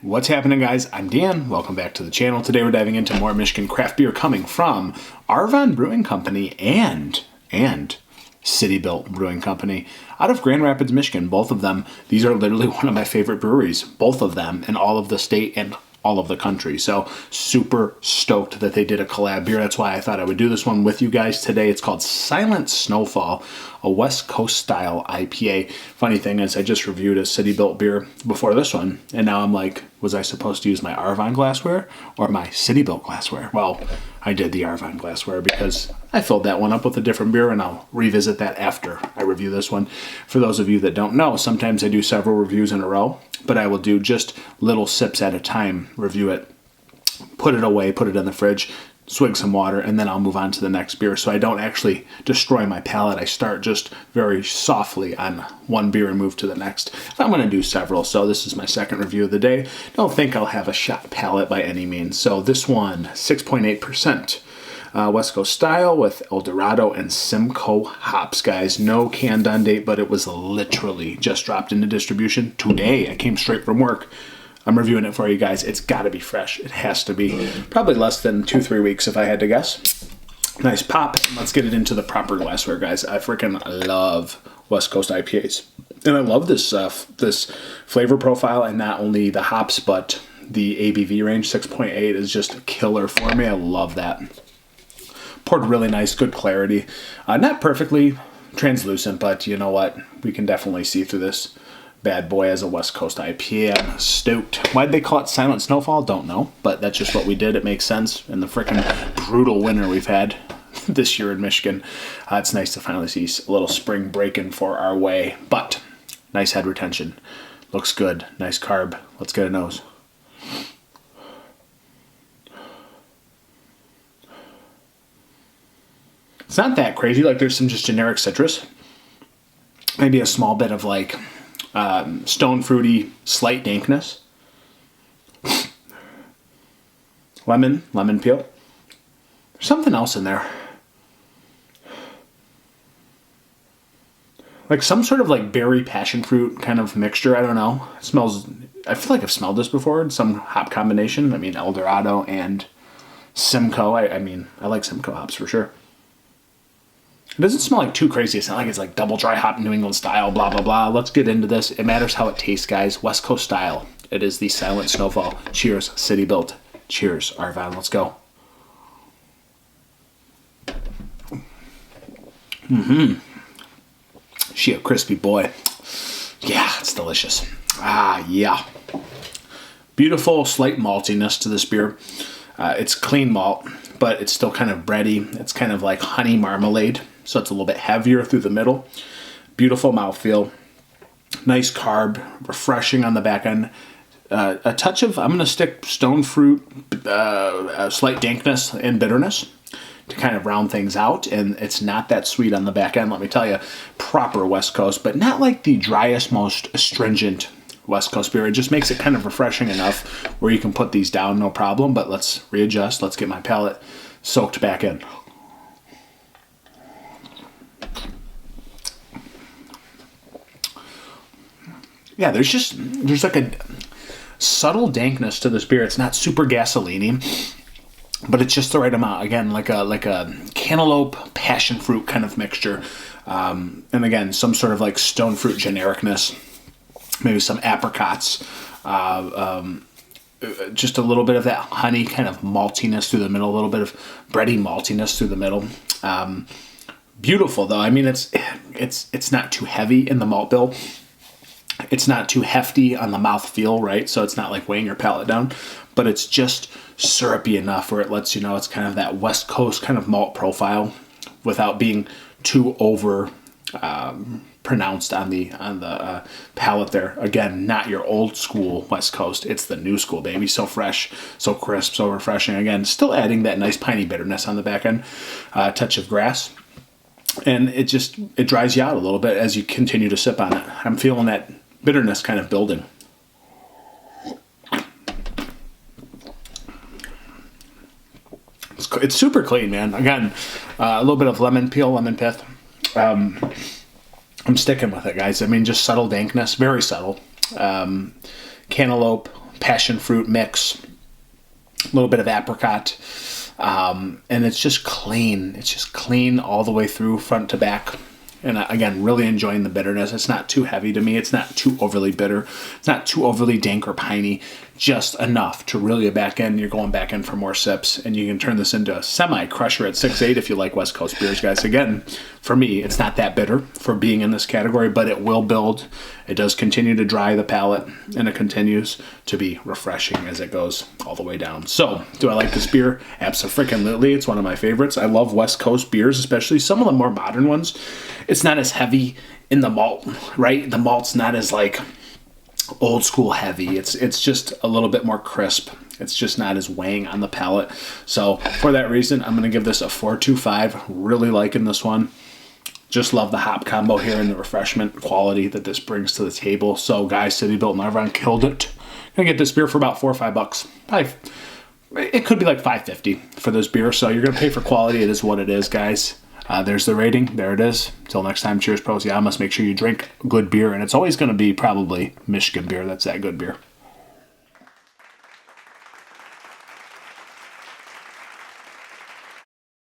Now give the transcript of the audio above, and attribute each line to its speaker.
Speaker 1: What's happening, guys? I'm Dan. Welcome back to the channel. Today we're diving into more Michigan craft beer coming from Arvon Brewing Company and City Built Brewing Company out of Grand Rapids, Michigan. Both of them. These are literally one of my favorite breweries, both of them, in all of the state and all of the country. So super stoked that they did a collab beer. That's why I thought I would do this one with you guys today. It's called Silent Snowfall, a West Coast Style IPA. Funny thing is I just reviewed a City Built beer before this one, and now I'm like, was I supposed to use my Arvon glassware or my City Built glassware? Well, I did the Arvon glassware because I filled that one up with a different beer, and I'll revisit that after I review this one. For those of you that don't know, sometimes I do several reviews in a row, but I will do just little sips at a time, review it, put it away, put it in the fridge, swig some water, and then I'll move on to the next beer. So I don't actually destroy my palate. I start just very softly on one beer and move to the next. I'm going to do several, so this is my second review of the day. Don't think I'll have a shot palate by any means. So this one, 6.8%. West Coast style with Dorado and Simcoe hops, guys. No can done date, but it was literally just dropped into distribution today. I came straight from work. I'm reviewing it for you guys. It's got to be fresh. It has to be. Probably less than 2-3 weeks if I had to guess. Nice pop. Let's get it into the proper glassware, guys. I freaking love West Coast IPAs. And I love this this flavor profile, and not only the hops, but the ABV range. 6.8 is just killer for me. I love that. Poured really nice, good clarity. Not perfectly translucent, but you know what? We can definitely see through this bad boy as a West Coast IPA. I'm stoked. Why'd they call it Silent Snowfall? Don't know, but that's just what we did. It makes sense in the freaking brutal winter we've had this year in Michigan. It's nice to finally see a little spring breaking for our way, but nice head retention. Looks good. Nice carb. Let's get a nose. It's not that crazy. Like, there's some just generic citrus. Maybe a small bit of like stone fruity, slight dankness. Lemon peel. There's something else in there. Like some sort of like berry passion fruit kind of mixture. I don't know. It smells, I feel like I've smelled this before in some hop combination. I mean, El Dorado and Simcoe. I mean, I like Simcoe hops for sure. It doesn't smell like too crazy. It's not like it's like double dry hop New England style, blah, blah, blah. Let's get into this. It matters how it tastes, guys. West Coast style. It is the Silent Snowfall. Cheers, City Built. Cheers, Arvon. Let's go. She a crispy boy. Yeah, it's delicious. Ah, yeah. Beautiful, slight maltiness to this beer. It's clean malt, but it's still kind of bready. It's kind of like honey marmalade, so it's a little bit heavier through the middle. Beautiful mouthfeel. Nice carb, refreshing on the back end. A touch of, I'm going to stick stone fruit, a slight dankness and bitterness to kind of round things out, and it's not that sweet on the back end, let me tell you. Proper West Coast, but not like the driest, most astringent West Coast beer. It just makes it kind of refreshing enough where you can put these down, no problem, but let's readjust. Let's get my palate soaked back in. Yeah, there's like a subtle dankness to this beer. It's not super gasoline-y, but it's just the right amount. Again, like a cantaloupe passion fruit kind of mixture. And again, some sort of like stone fruit genericness. Maybe some apricots, just a little bit of that honey kind of maltiness through the middle, a little bit of bready maltiness through the middle. Beautiful though. I mean, it's not too heavy in the malt bill. It's not too hefty on the mouth feel, right? So it's not like weighing your palate down, but it's just syrupy enough where it lets you know it's kind of that West Coast kind of malt profile without being too over pronounced on the palate there. Again, not your old school West Coast. It's the new school, baby. So fresh, so crisp, so refreshing. Again, still adding that nice piney bitterness on the back end. Touch of grass. And it dries you out a little bit as you continue to sip on it. I'm feeling that bitterness kind of building. It's super clean, man. Again, a little bit of lemon peel, lemon pith. I'm sticking with it, guys. I mean, just subtle dankness, very subtle. Cantaloupe, passion fruit mix, a little bit of apricot, and it's just clean. It's just clean all the way through, front to back. And again, really enjoying the bitterness. It's not too heavy to me. It's not too overly bitter. It's not too overly dank or piney. Just enough to reel you back in. You're going back in for more sips. And you can turn this into a semi-crusher at 6.8 if you like West Coast beers, guys. Again, for me, it's not that bitter for being in this category, but it will build. It does continue to dry the palate, and it continues to be refreshing as it goes all the way down. So, do I like this beer? Abso-freaking-lutely. It's one of my favorites. I love West Coast beers, especially some of the more modern ones. It's not as heavy in the malt, right? The malt's not as like old school heavy. It's just a little bit more crisp. It's just not as weighing on the palate. So for that reason, I'm going to give this a 4.25. Really liking this one. Just love the hop combo here and the refreshment quality that this brings to the table. So guys, City Built and Arvon killed it. Gonna get this beer for about $4 or $5. Probably, it could be like $5.50 for this beer. So you're gonna pay for quality. It is what it is, guys. There's the rating. There it is. Till next time, cheers, pros. Yeah, I must make sure you drink good beer, and it's always going to be probably Michigan beer. That's that good beer.